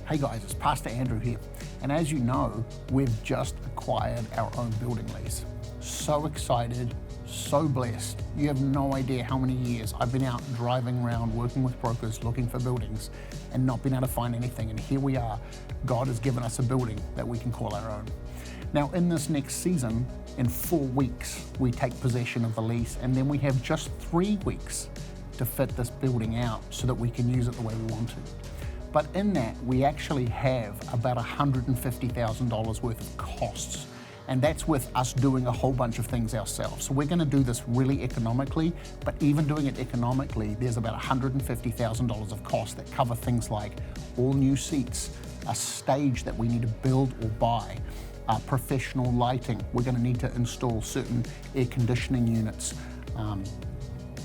Hey guys, it's Pastor Andrew here. And as you know, we've just acquired our own building lease. So excited, so blessed. You have no idea how many years I've been out driving around, working with brokers, looking for buildings and not been able to find anything. And here we are. God has given us a building that we can call our own. Now in this next season, in 4 weeks, we take possession of the lease, and then we have just 3 weeks to fit this building out so that we can use it the way we want to. But in that, we actually have about $150,000 worth of costs. And that's with us doing a whole bunch of things ourselves. So we're gonna do this really economically, but even doing it economically, there's about $150,000 of costs that cover things like all new seats, a stage that we need to build or buy, professional lighting. We're gonna need to install certain air conditioning units.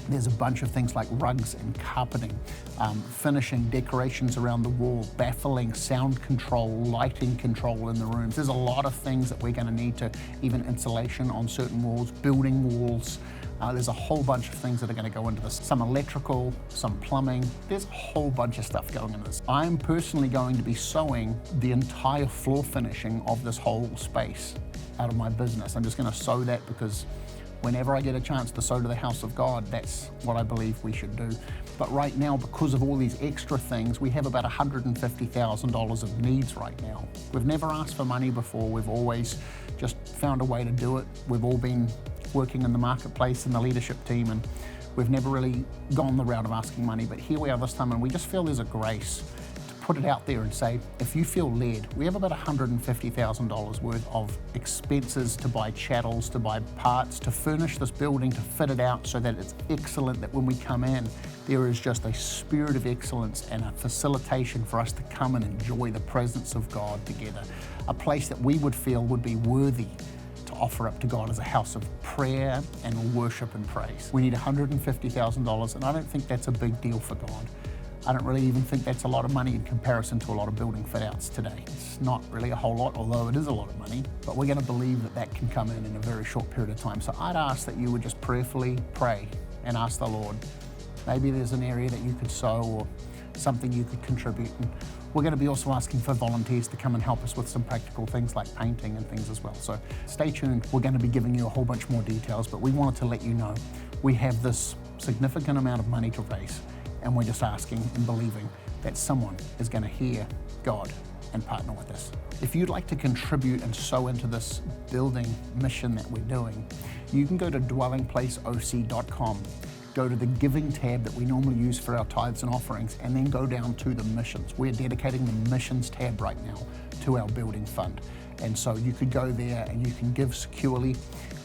There's a bunch of things like rugs and carpeting, finishing decorations around the wall, baffling, sound control, lighting control in the rooms. There's a lot of things that we're gonna need to, even insulation on certain walls, building walls. There's a whole bunch of things that are gonna go into this. Some electrical, some plumbing. There's a whole bunch of stuff going into this. I'm personally going to be sewing the entire floor finishing of this whole space out of my business. I'm just gonna sew that because whenever I get a chance to sow to the house of God, that's what I believe we should do. But right now, because of all these extra things, we have about $150,000 of needs right now. We've never asked for money before. We've always just found a way to do it. We've all been working in the marketplace and the leadership team, and we've never really gone the route of asking money. But here we are this time, and we just feel there's a grace to put it out there and say, if you feel led, we have about $150,000 worth of expenses to buy chattels, to buy parts, to furnish this building, to fit it out so that it's excellent, that when we come in, there is just a spirit of excellence and a facilitation for us to come and enjoy the presence of God together. A place that we would feel would be worthy to offer up to God as a house of prayer and worship and praise. We need $150,000, and I don't think that's a big deal for God. I don't really even think that's a lot of money in comparison to a lot of building fit outs today. It's not really a whole lot, although it is a lot of money, but we're gonna believe that that can come in a very short period of time. So I'd ask that you would just prayerfully pray and ask the Lord. Maybe there's an area that you could sow or something you could contribute. And we're gonna be also asking for volunteers to come and help us with some practical things like painting and things as well. So stay tuned. We're gonna be giving you a whole bunch more details, but we wanted to let you know we have this significant amount of money to raise. And we're just asking and believing that someone is going to hear God and partner with us. If you'd like to contribute and sow into this building mission that we're doing, you can go to dwellingplaceoc.com, go to the giving tab that we normally use for our tithes and offerings, and then go down to the missions. We're dedicating the missions tab right now to our building fund. And so you could go there and you can give securely.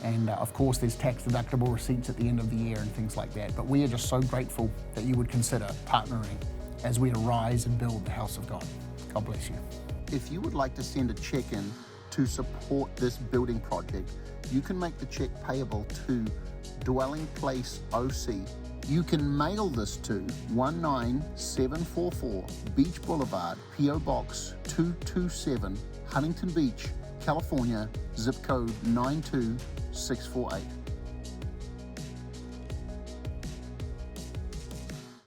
And of course, there's tax deductible receipts at the end of the year and things like that. But we are just so grateful that you would consider partnering as we arise and build the house of God. God bless you. If you would like to send a check in to support this building project, you can make the check payable to Dwelling Place OC. You can mail this to 19744 Beach Boulevard, P.O. Box 227, Huntington Beach, California, zip code 92648.